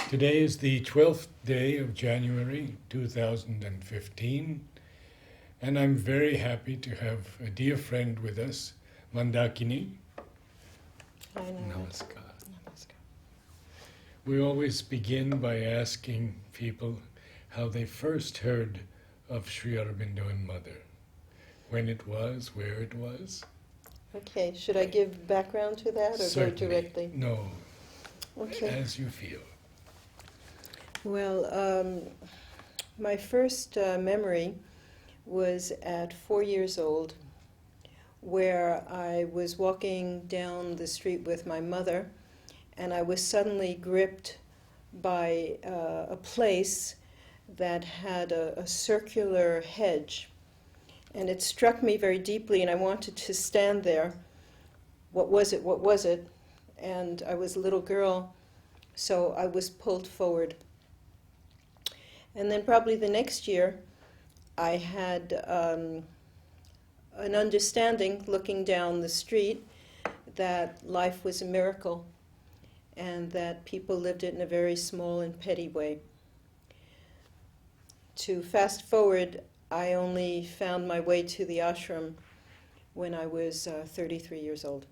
Today is the 12th day of January 2015, and I'm very happy to have a dear friend with us, Mandakini. Hi, Narad. Namaskar. Namaskar. We always begin by asking people how they first heard of Sri Aurobindo and Mother, when it was, where it was. Okay, should I give background to that or Certainly. go directly? No, Okay. as you feel. Well, my first memory was at 4 years old, where I was walking down the street with my mother, and I was suddenly gripped by a place that had a circular hedge. And it struck me very deeply, and I wanted to stand there. What was it? What was it? And I was a little girl, so I was pulled forward. And then probably the next year, I had an understanding, looking down the street, that life was a miracle and that people lived it in a very small and petty way. To fast forward, I only found my way to the ashram when I was 33 years old.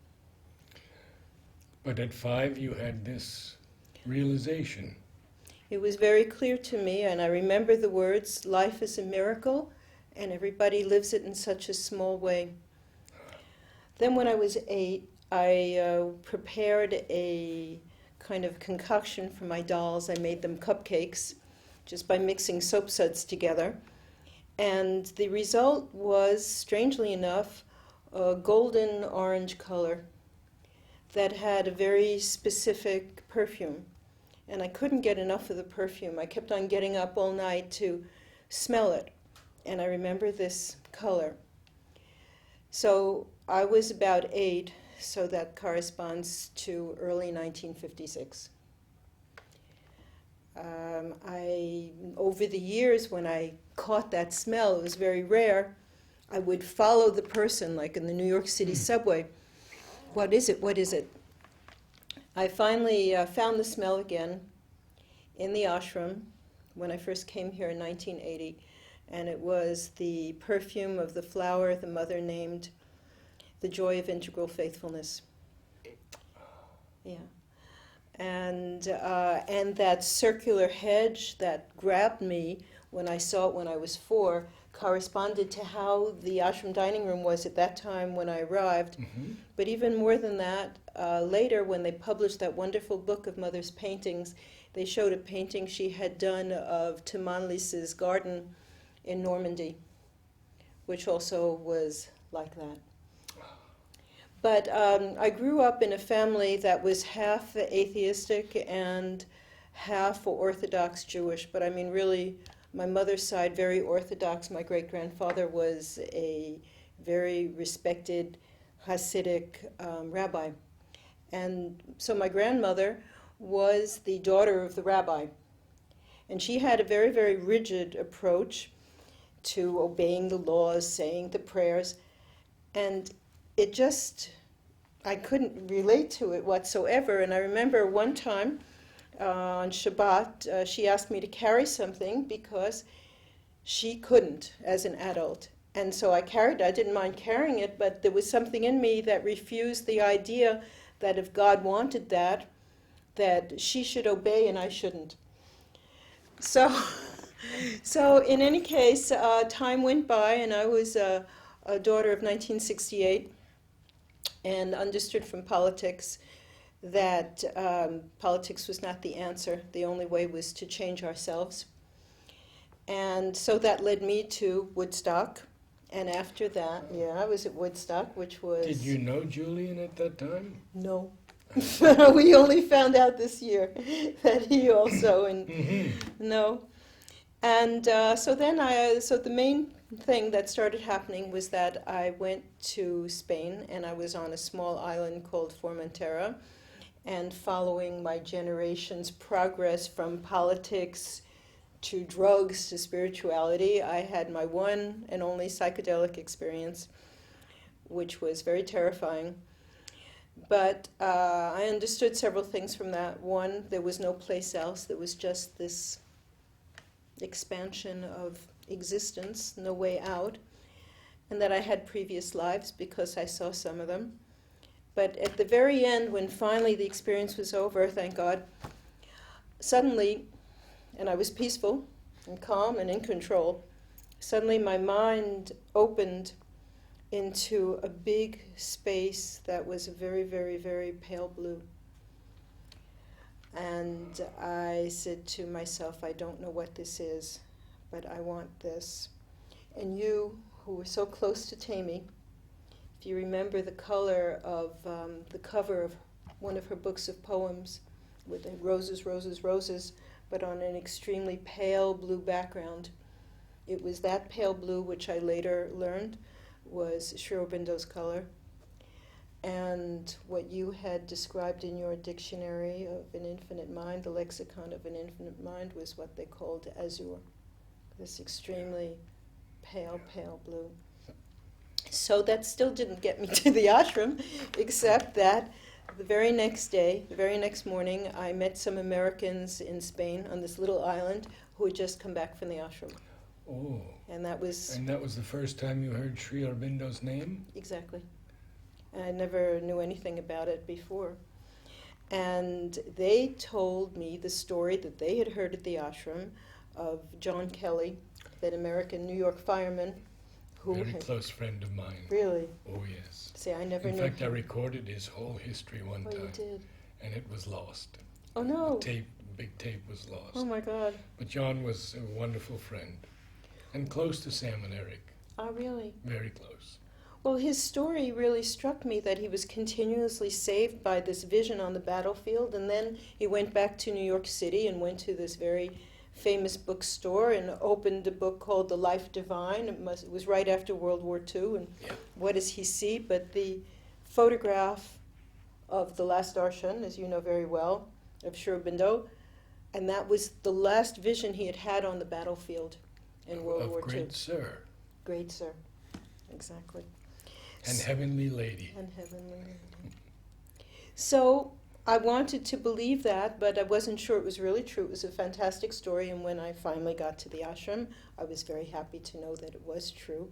But at 5 you had this realization. It was very clear to me, and I remember the words, life is a miracle, and everybody lives it in such a small way. Then when I was 8, I prepared a kind of concoction for my dolls. I made them cupcakes just by mixing soap suds together. And the result was, strangely enough, a golden orange color that had a very specific perfume. And I couldn't get enough of the perfume. I kept on getting up all night to smell it. And I remember this color. So I was about 8, so that corresponds to early 1956. Over the years, when I caught that smell, it was very rare, I would follow the person, like in the New York City subway. What is it? What is it? I finally found the smell again in the ashram when I first came here in 1980, and it was the perfume of the flower the mother named the joy of integral faithfulness. Yeah. And that circular hedge that grabbed me when I saw it when I was 4 corresponded to how the ashram dining room was at that time when I arrived. Mm-hmm. But even more than that, later when they published that wonderful book of Mother's paintings, they showed a painting she had done of Timanlis's garden in Normandy, which also was like that. But I grew up in a family that was half atheistic and half Orthodox Jewish, but I mean really my mother's side very Orthodox. My great-grandfather was a very respected Hasidic rabbi. And so my grandmother was the daughter of the rabbi. And she had a very, very rigid approach to obeying the laws, saying the prayers. And it just, I couldn't relate to it whatsoever. And I remember one time on Shabbat, she asked me to carry something because she couldn't as an adult. And so I carried it. I didn't mind carrying it, but there was something in me that refused the idea that if God wanted that she should obey and I shouldn't. So in any case, time went by, and I was a daughter of 1968 and understood from politics that politics was not the answer. The only way was to change ourselves. And so that led me to Woodstock. And after that, I was at Woodstock, which was... Did you know Julian at that time? No. We only found out this year that he also, and no. And so the main thing that started happening was that I went to Spain, and I was on a small island called Formentera, and following my generation's progress from politics to drugs to spirituality, I had my one and only psychedelic experience, which was very terrifying. But I understood several things from that. One, there was no place else. There was just this expansion of existence, no way out. And that I had previous lives because I saw some of them. But at the very end, when finally the experience was over, thank God, suddenly, and I was peaceful and calm and in control, suddenly my mind opened into a big space that was very, very, very pale blue. And I said to myself, I don't know what this is, but I want this. And you, who were so close to Tammy, if you remember the color of the cover of one of her books of poems, with the roses, roses, roses, but on an extremely pale blue background. It was that pale blue, which I later learned was Sri Aurobindo's color. And what you had described in your dictionary of an infinite mind, the lexicon of an infinite mind, was what they called azure, this extremely pale, pale blue. So that still didn't get me to the ashram, except that the very next day, the very next morning, I met some Americans in Spain on this little island who had just come back from the ashram. Oh. And that was the first time you heard Sri Aurobindo's name? exactly. And I never knew anything about it before. And they told me the story that they had heard at the ashram of John Kelly, that American New York fireman who Very had close friend of mine. really. Oh, yes. See, I never In knew. fact, I recorded his whole history one Oh, time, you did. and it was lost. Oh no. The big tape was lost. Oh my God. But John was a wonderful friend, and close to Sam and Eric. Oh really? Very close. Well, his story really struck me, that he was continuously saved by this vision on the battlefield, and then he went back to New York City and went to this very famous bookstore and opened a book called The Life Divine. It was right after World War II, and Yeah. what does he see but the photograph of the last darshan, as you know very well, of Sri Aurobindo, and that was the last vision he had had on the battlefield in World War II. Great Sir Great Sir, exactly. and Heavenly Lady. And heavenly. So I wanted to believe that, but I wasn't sure it was really true. It was a fantastic story, and when I finally got to the ashram, I was very happy to know that it was true,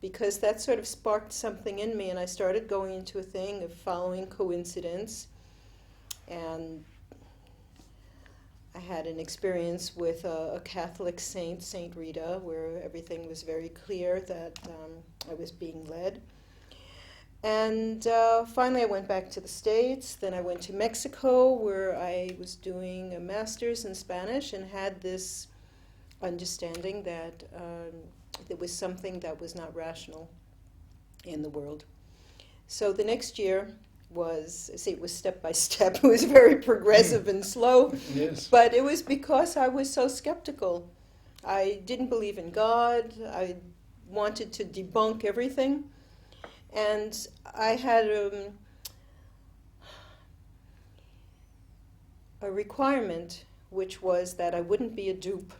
because that sort of sparked something in me, and I started going into a thing of following coincidence. And I had an experience with a Catholic saint, Saint Rita, where everything was very clear that I was being led. And finally I went back to the States. Then I went to Mexico, where I was doing a master's in Spanish and had this understanding that there was something that was not rational in the world. So the next year it was step by step. It was very progressive and slow. Yes. But it was because I was so skeptical. I didn't believe in God. I wanted to debunk everything. And I had a requirement, which was that I wouldn't be a dupe.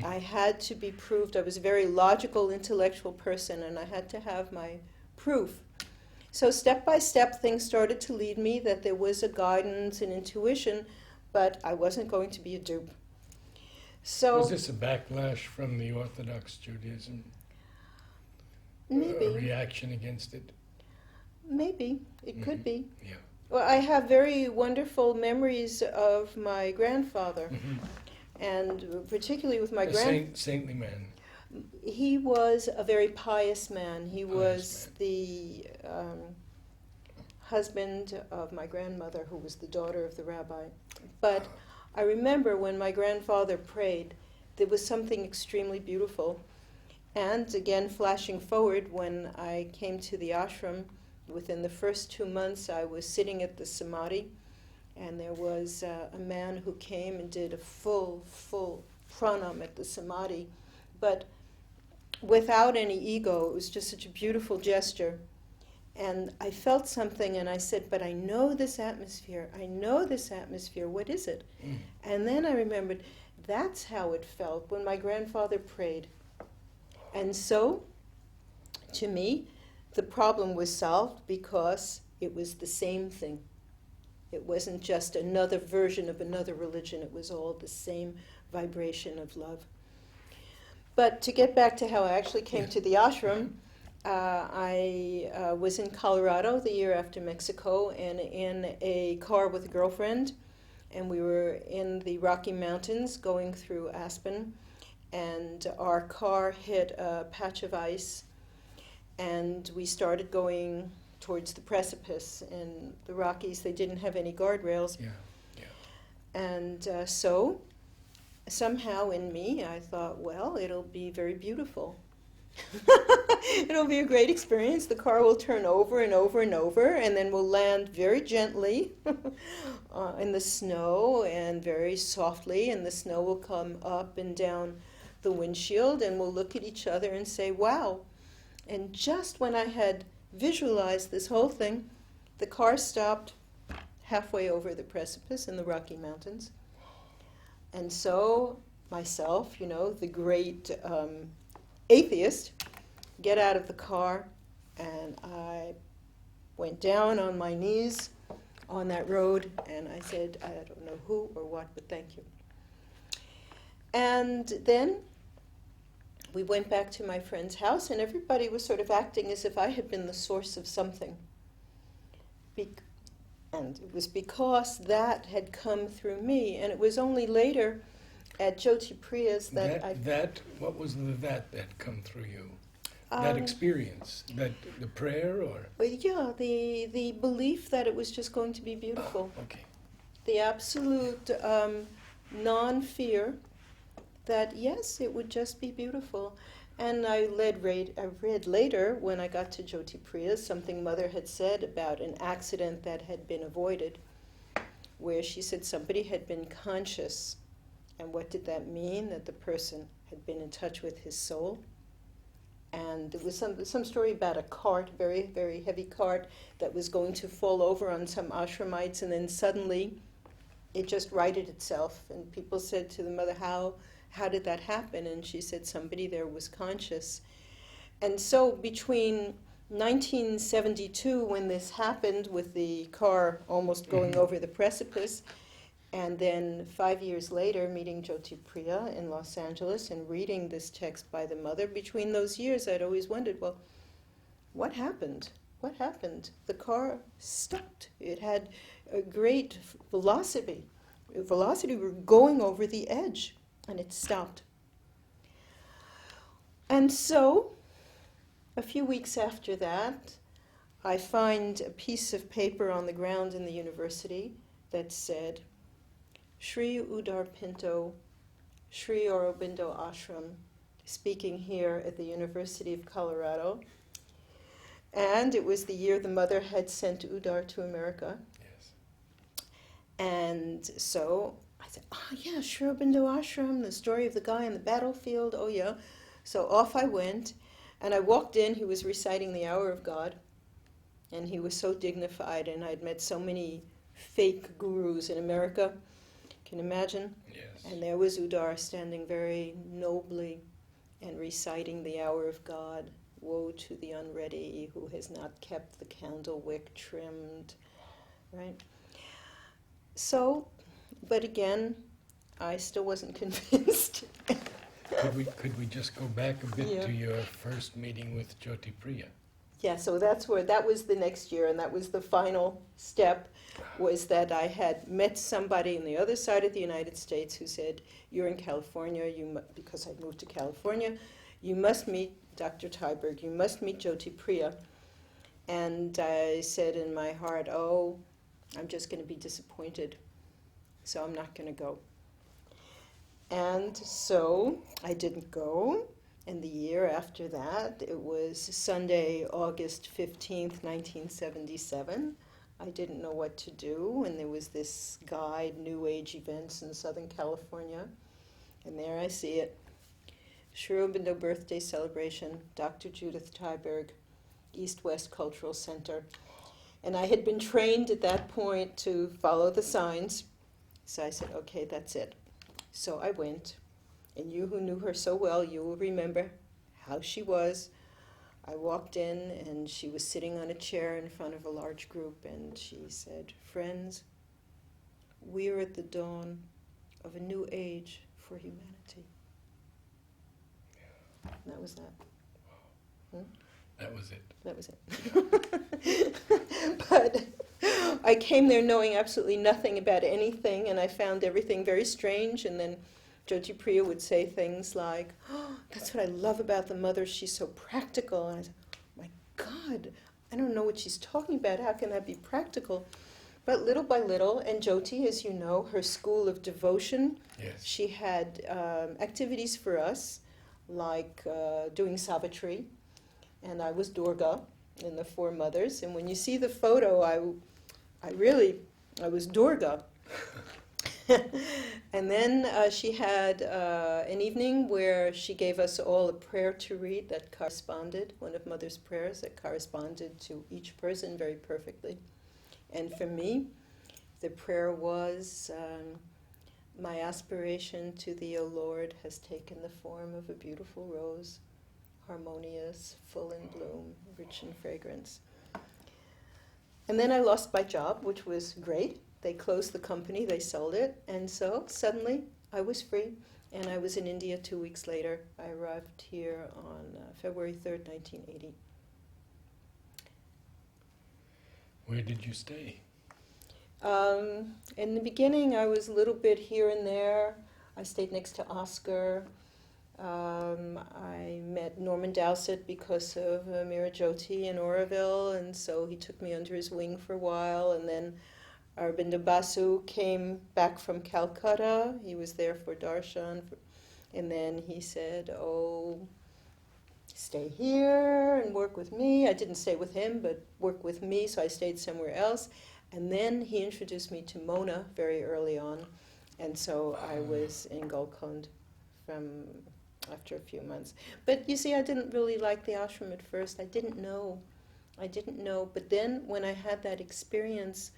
I had to be proved. I was a very logical, intellectual person, and I had to have my proof. So step by step, things started to lead me that there was a guidance and intuition, but I wasn't going to be a dupe. So Was this a backlash from the Orthodox Judaism? maybe, A reaction against it? maybe it could be. Yeah. Well, I have very wonderful memories of my grandfather, and particularly with my A saintly man. He was a very pious man. He Pious was man. the husband of my grandmother, who was the daughter of the rabbi. But I remember when my grandfather prayed, there was something extremely beautiful. And again, flashing forward, when I came to the ashram, within the first 2 months, I was sitting at the samadhi, and there was a man who came and did a full pranam at the samadhi, but without any ego. It was just such a beautiful gesture. And I felt something, and I said, but I know this atmosphere. I know this atmosphere. What is it? And then I remembered, that's how it felt when my grandfather prayed. And so, to me, the problem was solved, because it was the same thing. It wasn't just another version of another religion. It was all the same vibration of love. But to get back to how I actually came to the ashram, I was in Colorado the year after Mexico, and in a car with a girlfriend, and we were in the Rocky Mountains going through Aspen, and our car hit a patch of ice, and we started going towards the precipice. In the Rockies, they didn't have any guardrails. Yeah, yeah. And so somehow in me, I thought, well, it'll be very beautiful. It'll be a great experience. The car will turn over and over and over, and then we'll land very gently in the snow and very softly, and the snow will come up and down the windshield, and we'll look at each other and say, wow. And just when I had visualized this whole thing, the car stopped halfway over the precipice in the Rocky Mountains. And so myself, the great atheist, get out of the car, and I went down on my knees on that road, and I said, I don't know who or what, but thank you. And then we went back to my friend's house, and everybody was sort of acting as if I had been the source of something. And it was because that had come through me, and it was only later at Jyoti Priya's What was that come through you? That experience, that the prayer, or? Well, yeah, the belief that it was just going to be beautiful. Oh, okay. The absolute non-fear that, yes, it would just be beautiful. And I read later, when I got to Jyoti Priya's, something Mother had said about an accident that had been avoided, where she said somebody had been conscious. And what did that mean? That the person had been in touch with his soul. And there was some story about a cart, very, very heavy cart, that was going to fall over on some ashramites, and then suddenly it just righted itself. And people said to the Mother, how did that happen? And she said somebody there was conscious. And so between 1972, when this happened with the car almost going over the precipice, and then 5 years later, meeting Jyoti Priya in Los Angeles and reading this text by the Mother, between those years, I'd always wondered, well, what happened? What happened? The car stopped. It had a great velocity. We were going over the edge, and it stopped. And so, a few weeks after that, I find a piece of paper on the ground in the university that said, Sri Udar Pinto, Sri Aurobindo Ashram, speaking here at the University of Colorado. And it was the year the Mother had sent Udar to America. Yes. And so I said, yeah, Sri Aurobindo Ashram, the story of the guy on the battlefield, oh yeah. So off I went, and I walked in. He was reciting the Hour of God, and he was so dignified, and I'd met so many fake gurus in America. Can you imagine? Yes. And there was Udar standing very nobly and reciting the Hour of God. Woe to the unready who has not kept the candle wick trimmed. Right? So, but again, I still wasn't convinced. Could we just go back a bit Yeah. to your first meeting with Jyoti Priya? Yeah, so that was the next year, and that was the final step, was that I had met somebody on the other side of the United States who said, you're in California, because I'd moved to California, you must meet Dr. Tyberg, you must meet Jyoti Priya. And I said in my heart, oh, I'm just going to be disappointed, so I'm not going to go. And so I didn't go. And the year after that, it was Sunday, August 15th, 1977. I didn't know what to do, and there was this guide, New Age events in Southern California. And there I see it. Sri Aurobindo birthday celebration, Dr. Judith Tyberg, East-West Cultural Center. And I had been trained at that point to follow the signs. So I said, okay, that's it. So I went. And you who knew her so well, you will remember how she was. I walked in and she was sitting on a chair in front of a large group, and she said, "Friends, we are at the dawn of a new age for humanity." And that was that. That was it. That was it. But I came there knowing absolutely nothing about anything, and I found everything very strange. And then Jyoti Priya would say things like, "Oh, that's what I love about the mother, she's so practical." And I said, "Oh my God, I don't know what she's talking about. How can that be practical?" But little by little, and Jyoti, as you know, her school of devotion, Yes. she had activities for us, like doing Savitri, and I was Durga in the Four Mothers. And when you see the photo, I was Durga. And then she had an evening where she gave us all a prayer to read that corresponded, one of Mother's prayers that corresponded to each person very perfectly. And for me, the prayer was, "My aspiration to Thee, O Lord, has taken the form of a beautiful rose, harmonious, full in bloom, rich in fragrance." And then I lost my job, which was great. They closed the company, they sold it, and so suddenly I was free, and I was in India 2 weeks later. I arrived here on February 3rd, 1980. Where did you stay? In the beginning, I was a little bit here and there. I stayed next to Oscar. I met Norman Dowsett because of Meera Jyoti in Oroville, and so he took me under his wing for a while. And then Aurobindo Basu came back from Calcutta. He was there for darshan. And then he said, "Oh, stay here and work with me." I didn't stay with him, but work with me, so I stayed somewhere else. And then he introduced me to Mona very early on, and so I was in Golkund from after a few months. But you see, I didn't really like the ashram at first. I didn't know. But then when I had that experience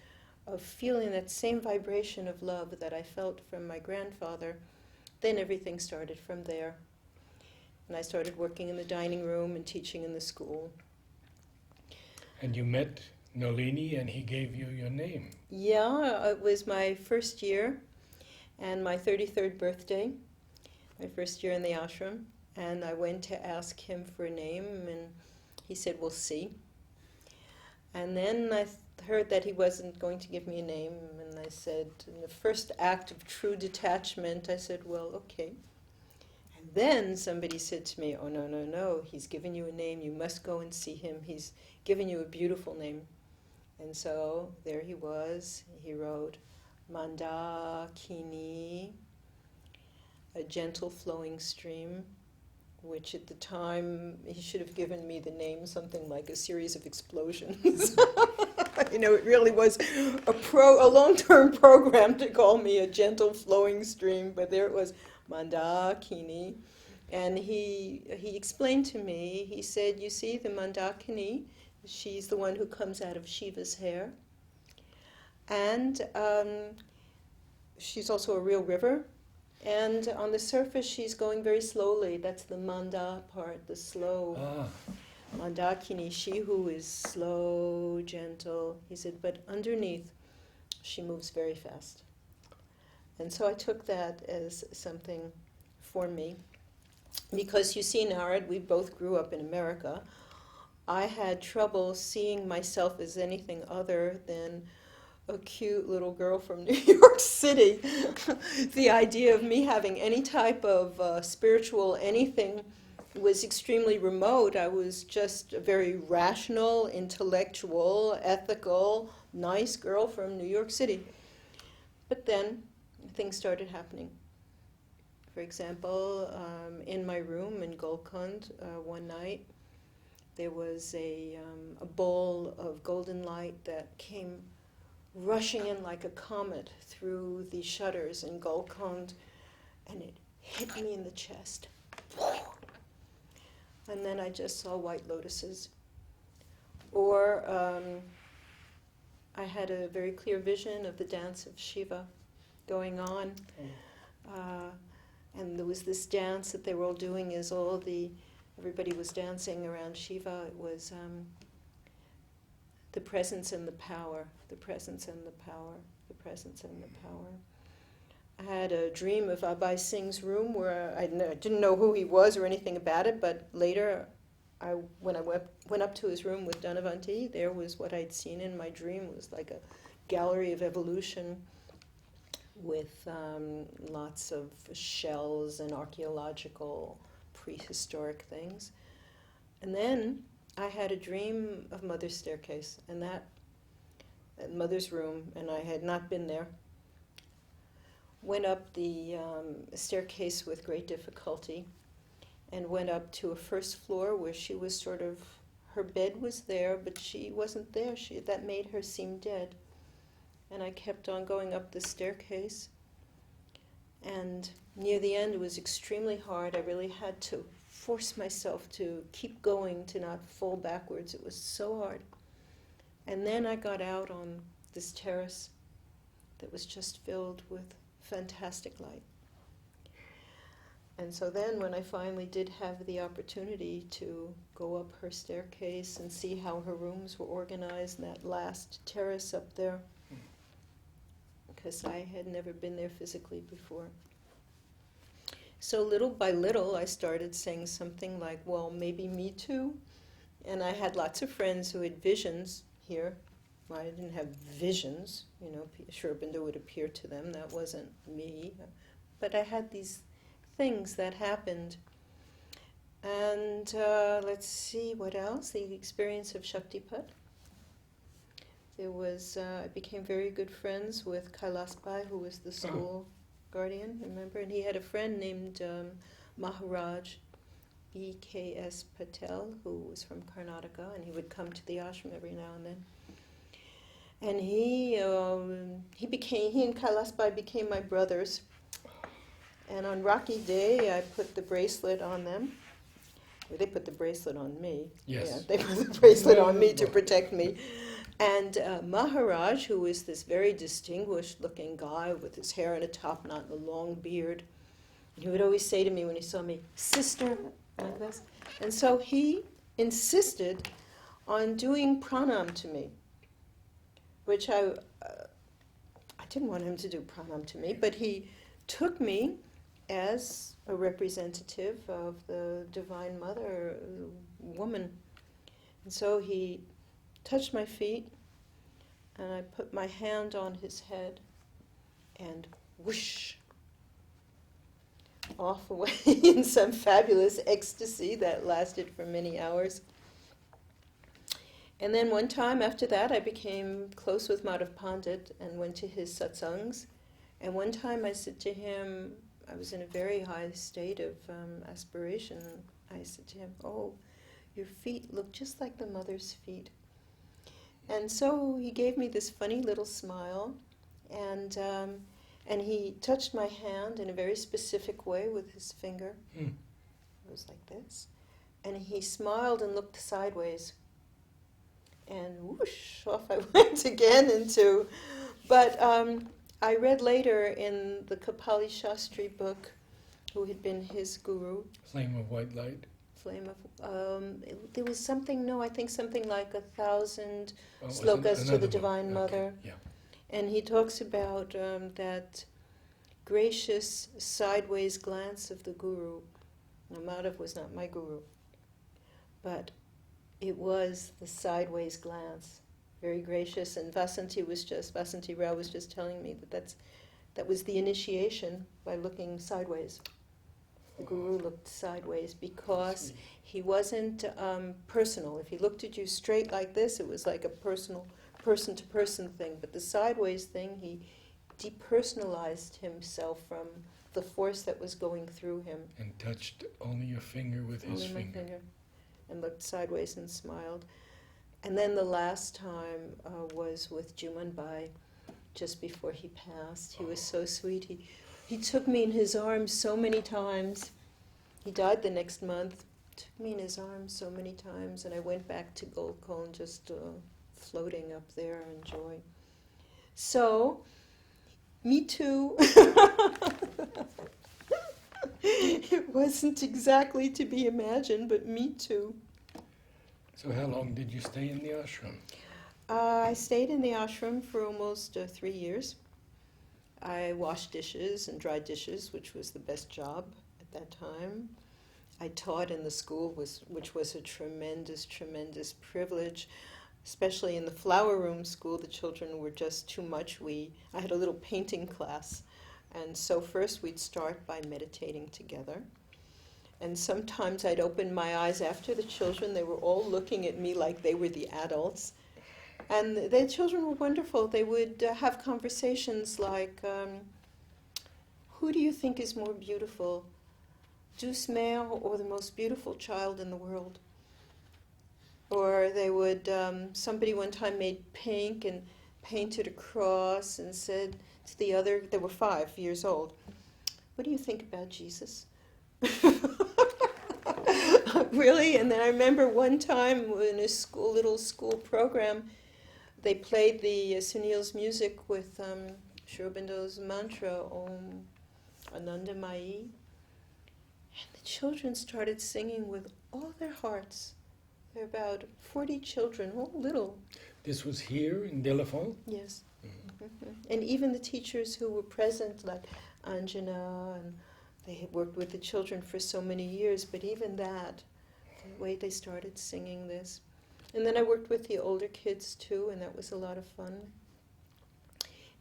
of feeling that same vibration of love that I felt from my grandfather, then everything started from there. And I started working in the dining room and teaching in the school. And you met Nolini and he gave you your name. Yeah, it was my first year and my 33rd birthday, my first year in the ashram. And I went to ask him for a name, and he said, "We'll see." And then I heard that he wasn't going to give me a name, and I said, in the first act of true detachment, I said, "Well, okay." And then somebody said to me, "Oh, no, he's given you a name, you must go and see him, he's given you a beautiful name." And so there he was, he wrote, "Mandakini, a gentle flowing stream," which at the time he should have given me the name something like a series of explosions. It really was a long-term program to call me a gentle flowing stream, but there it was, Mandakini. And he explained to me, he said, "You see, the Mandakini, she's the one who comes out of Shiva's hair. And she's also a real river. And on the surface, she's going very slowly. That's the Manda part, the slow. Mandakini, she who is slow, gentle." He said, "But underneath, she moves very fast." And so I took that as something for me. Because you see, Narad, we both grew up in America. I had trouble seeing myself as anything other than a cute little girl from New York City. The idea of me having any type of spiritual anything was extremely remote. I was just a very rational, intellectual, ethical, nice girl from New York City. But then things started happening. For example, in my room in Golkund one night, there was a ball of golden light that came rushing in like a comet through the shutters in Golkund, and it hit me in the chest. And then I just saw white lotuses. Or I had a very clear vision of the dance of Shiva going on. And there was this dance that they were all doing as all the everybody was dancing around Shiva. It was the presence and the power, the presence and the power, the presence and the power. I had a dream of Abai Singh's room where I didn't know who he was or anything about it, but later, when I went up to his room with Dhanavanti, there was what I'd seen in my dream. It was like a gallery of evolution with lots of shells and archaeological prehistoric things. And then I had a dream of Mother's staircase, and that at Mother's room, and I had not been there. Went up the staircase with great difficulty and went up to a first floor where she was sort of, her bed was there, but she wasn't there. That made her seem dead. And I kept on going up the staircase. And near the end, it was extremely hard. I really had to force myself to keep going, to not fall backwards. It was so hard. And then I got out on this terrace that was just filled with fantastic light. And so then when I finally did have the opportunity to go up her staircase and see how her rooms were organized in that last terrace up there, because I had never been there physically before. So little by little I started saying something like, well, maybe me too. And I had lots of friends who had visions here. I didn't have visions, Sri Aurobindo would appear to them. That wasn't me. But I had these things that happened. And let's see, what else? The experience of Shaktipat. There was, I became very good friends with Kailasbai, who was the school guardian, remember? And he had a friend named Maharaj, B.K.S. Patel, who was from Karnataka, and he would come to the ashram every now and then. And he and Kailasbai became my brothers. And on Rocky Day, I put the bracelet on them. Well, they put the bracelet on me. Yes. Yeah, they put the bracelet on me to protect me. And Maharaj, who was this very distinguished-looking guy with his hair in a top knot and a long beard, he would always say to me when he saw me, "Sister," like this. And so he insisted on doing pranam to me, which I didn't want him to do pranam to me, but he took me as a representative of the Divine Mother, woman. And so he touched my feet, and I put my hand on his head, and whoosh, off away in some fabulous ecstasy that lasted for many hours. And then one time after that, I became close with Madhav Pandit and went to his satsangs. And one time I said to him, I was in a very high state of aspiration. I said to him, "Oh, your feet look just like the mother's feet." And so he gave me this funny little smile, and he touched my hand in a very specific way with his finger. It was like this. And he smiled and looked sideways. And whoosh, off I went again into... But I read later in the Kapali Shastri book, who had been his guru. Flame of white light. Flame of... there was something, I think something like 1,000 Oh, slokas to the book. Divine Okay, Mother. yeah. And he talks about that gracious sideways glance of the guru. Now, Madhav was not my guru, but it was the sideways glance, very gracious. And Vasanti Rao was just telling me that was the initiation by looking sideways. The guru looked sideways because he wasn't personal. If he looked at you straight like this, it was like a personal, person-to-person thing. But the sideways thing, he depersonalized himself from the force that was going through him. And touched only your finger with his Only my finger. finger. And looked sideways and smiled. And then the last time was with Jumanbai, just before he passed. He was so sweet. He took me in his arms so many times. He died the next month. Took me in his arms so many times, and I went back to Golkon just floating up there in joy. So, me too. It wasn't exactly to be imagined, but me too. So how long did you stay in the ashram? I stayed in the ashram for almost 3 years. I washed dishes and dried dishes, which was the best job at that time. I taught in the school, which was a tremendous, tremendous privilege, especially in the flower room school. The children were just too much. I had a little painting class. And so first we'd start by meditating together. And sometimes I'd open my eyes after the children. They were all looking at me like they were the adults. And the children were wonderful. They would have conversations like, who do you think is more beautiful, douce mère or the most beautiful child in the world? Or they would, somebody one time made pink and painted a cross and said to the other, they were 5 years old, what do you think about Jesus? Really? And then I remember one time in a little school program, they played the Sunil's music with Sri Aurobindo's mantra, Om Anandamayi. And the children started singing with all their hearts. There were about 40 children, all little. This was here in Delafont? Yes. Mm-hmm. And even the teachers who were present, like Anjana, and they had worked with the children for so many years, but even that, the way they started singing this. And then I worked with the older kids too, and that was a lot of fun.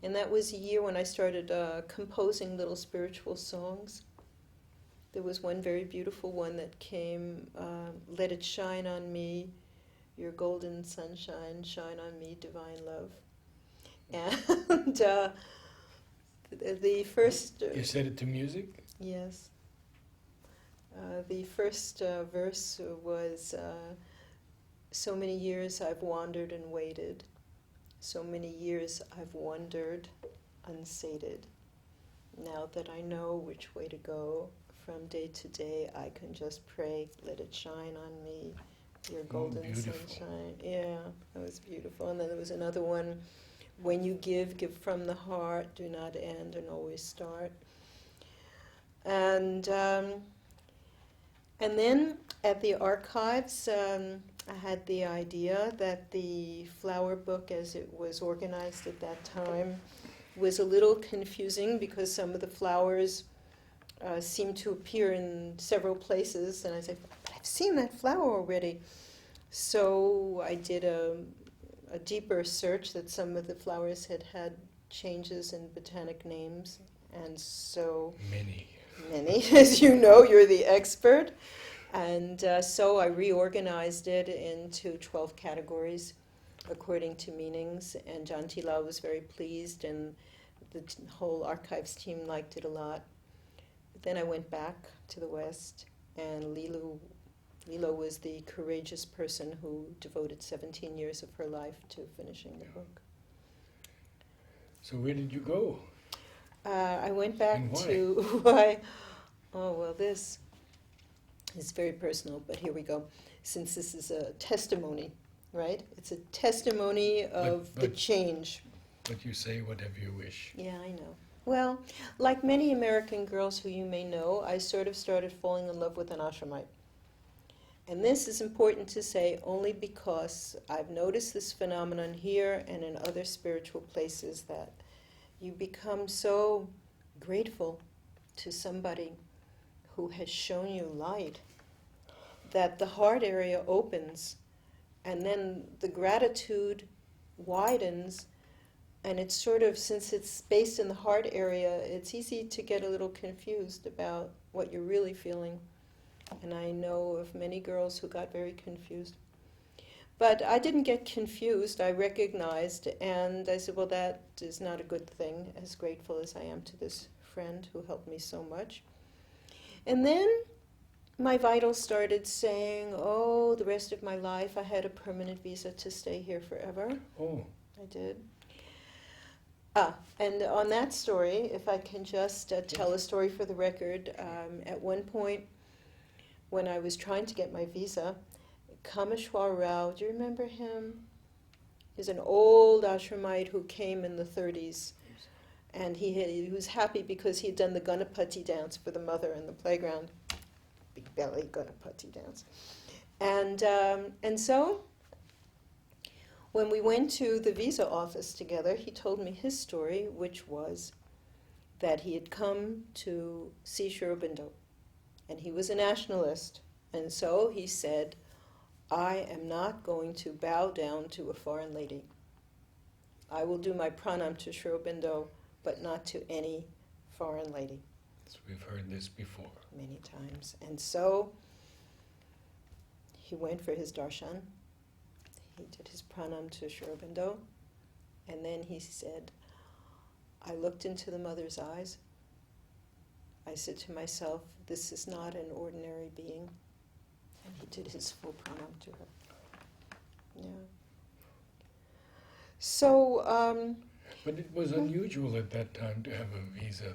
And that was a year when I started composing little spiritual songs. There was one very beautiful one that came, Let It Shine on Me, Your Golden Sunshine, Shine on Me, Divine Love. And the first... You set it to music? Yes. The first verse was, so many years I've wandered and waited. So many years I've wondered, unsated. Now that I know which way to go, from day to day I can just pray, let it shine on me, your golden sunshine. Yeah, that was beautiful. And then there was another one, when you give, give from the heart, do not end and always start. And then at the archives, I had the idea that the flower book, as it was organized at that time, was a little confusing because some of the flowers seemed to appear in several places. And I said, but I've seen that flower already. So I did a deeper search that some of the flowers had changes in botanic names. And so... Many, as you know, you're the expert. And so I reorganized it into 12 categories according to meanings. And Janti Lal was very pleased, and the whole archives team liked it a lot. But then I went back to the West, and Lilo was the courageous person who devoted 17 years of her life to finishing the book. So where did you go? I went back and why? to why. Oh, well, this is very personal, but here we go. Since this is a testimony, right? It's a testimony of the change. But you say whatever you wish. Yeah, I know. Well, like many American girls who you may know, I sort of started falling in love with an ashramite. And this is important to say only because I've noticed this phenomenon here and in other spiritual places, that you become so grateful to somebody who has shown you light, that the heart area opens, and then the gratitude widens, and it's sort of, since it's based in the heart area, it's easy to get a little confused about what you're really feeling. And I know of many girls who got very confused. But I didn't get confused, I recognized, and I said, well, that is not a good thing, as grateful as I am to this friend who helped me so much. And then my vitals started saying, oh, the rest of my life I had a permanent visa to stay here forever. Oh. I did. And on that story, if I can just tell a story for the record, at one point when I was trying to get my visa, Kameshwar Rao, do you remember him? He's an old ashramite who came in the 30s. And he was happy because he had done the Ganapati dance for the mother in the playground. Big belly Ganapati dance. And so when we went to the visa office together, he told me his story, which was that he had come to see Sri Aurobindo, and he was a nationalist. And so he said, I am not going to bow down to a foreign lady. I will do my pranam to Sri Aurobindo, but not to any foreign lady. So we've heard this before. Many times. And so he went for his darshan. He did his pranam to Sri Aurobindo. And then he said, I looked into the mother's eyes. I said to myself, this is not an ordinary being. And he did his full pranam to her. Yeah. So, But it was unusual at that time to have a visa,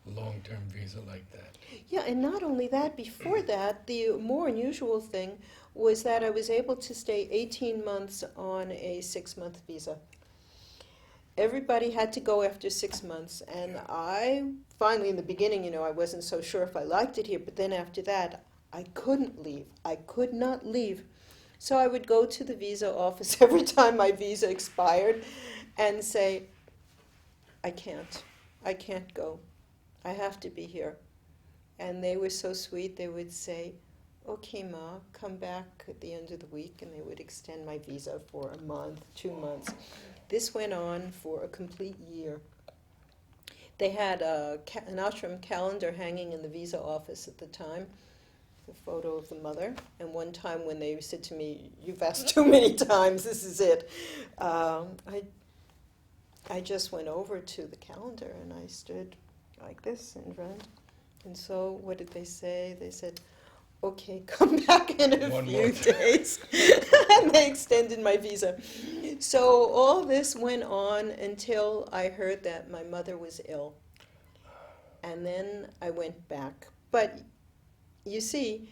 a long-term visa like that. yeah, and not only that, before that, the more unusual thing was that I was able to stay 18 months on a 6-month visa. Everybody had to go after 6 months, and I finally, in the beginning, I wasn't so sure if I liked it here, but then after that, I couldn't leave. I could not leave. So I would go to the visa office every time my visa expired and say, I can't go. I have to be here. And they were so sweet, they would say, okay, Ma, come back at the end of the week, and they would extend my visa for a month, 2 months. This went on for a complete year. They had an ashram calendar hanging in the visa office at the time, a photo of the mother. And one time when they said to me, you've asked too many times, this is it, I just went over to the calendar and I stood like this in front. And so what did they say? They said, okay, come back in a few days. And they extended my visa. So all this went on until I heard that my mother was ill. And then I went back. But you see,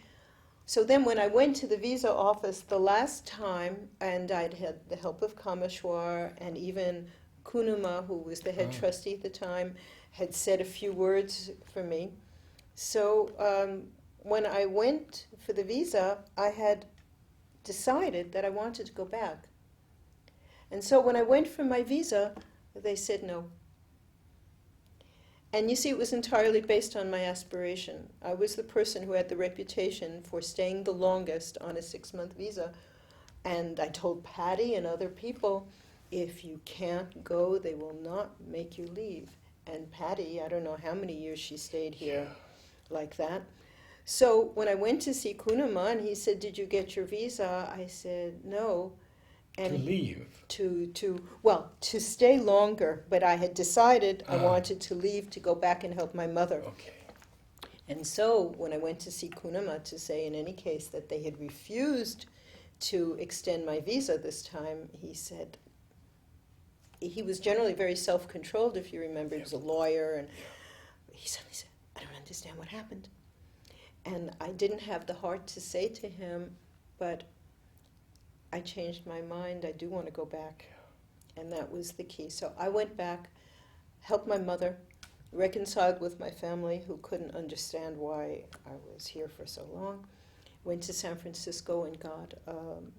so then when I went to the visa office the last time, and I'd had the help of Kameshwar, and even Kunuma, who was the head trustee at the time, had said a few words for me. So when I went for the visa, I had decided that I wanted to go back. And so when I went for my visa, they said no. And you see, it was entirely based on my aspiration. I was the person who had the reputation for staying the longest on a 6-month visa. And I told Patty and other people, if you can't go, they will not make you leave. And Patty, I don't know how many years she stayed here like that. So when I went to see Kunuma, and he said, did you get your visa? I said, no. And to leave? To stay longer, but I had decided I wanted to leave to go back and help my mother. Okay. And so when I went to see Kunama to say in any case that they had refused to extend my visa this time, he said, he was generally very self-controlled, if you remember. He was a lawyer, and he suddenly said, I don't understand what happened. And I didn't have the heart to say to him, but I changed my mind. I do want to go back. And that was the key. So I went back, helped my mother, reconciled with my family who couldn't understand why I was here for so long, went to San Francisco and got a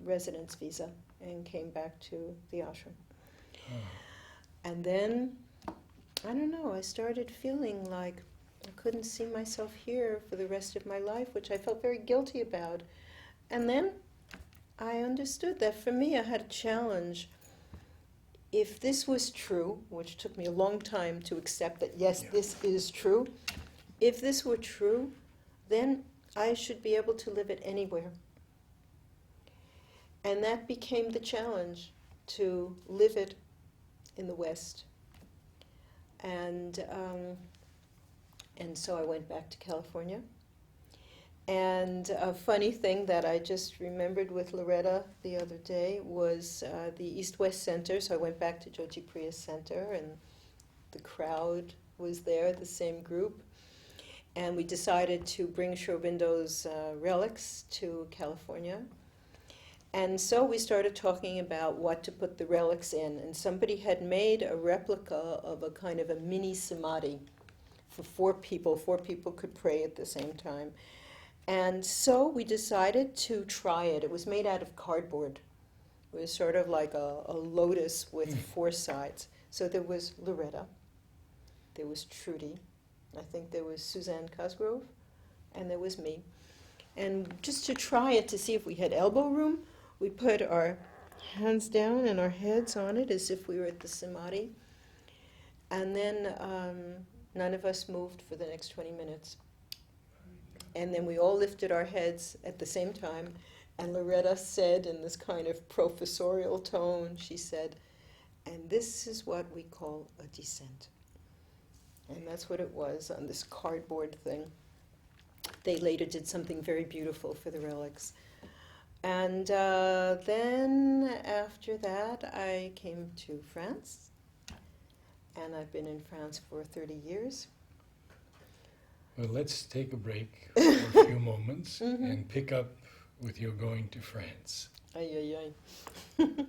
residence visa and came back to the ashram. And then, I don't know, I started feeling like I couldn't see myself here for the rest of my life, which I felt very guilty about. And then I understood that for me I had a challenge. If this was true, which took me a long time to accept that, yes, this is true, if this were true, then I should be able to live it anywhere. And that became the challenge, to live it in the West. And so I went back to California. And a funny thing that I just remembered with Loretta the other day was the East-West Center. So I went back to Jyoti Priya Center, and the crowd was there, the same group. And we decided to bring Sri Aurobindo's relics to California. And so we started talking about what to put the relics in. And somebody had made a replica of a kind of a mini samadhi for 4 people. 4 people could pray at the same time. And so we decided to try it. It was made out of cardboard. It was sort of like a lotus with 4 sides. So there was Loretta, there was Trudy, I think there was Suzanne Cosgrove, and there was me. And just to try it to see if we had elbow room, we put our hands down and our heads on it as if we were at the samadhi. And then none of us moved for the next 20 minutes. And then we all lifted our heads at the same time. And Loretta said in this kind of professorial tone, she said, "And this is what we call a descent." And that's what it was on this cardboard thing. They later did something very beautiful for the relics. And then after that, I came to France. And I've been in France for 30 years. Well, let's take a break for a few moments and pick up with your going to France. Ay, ay, ay.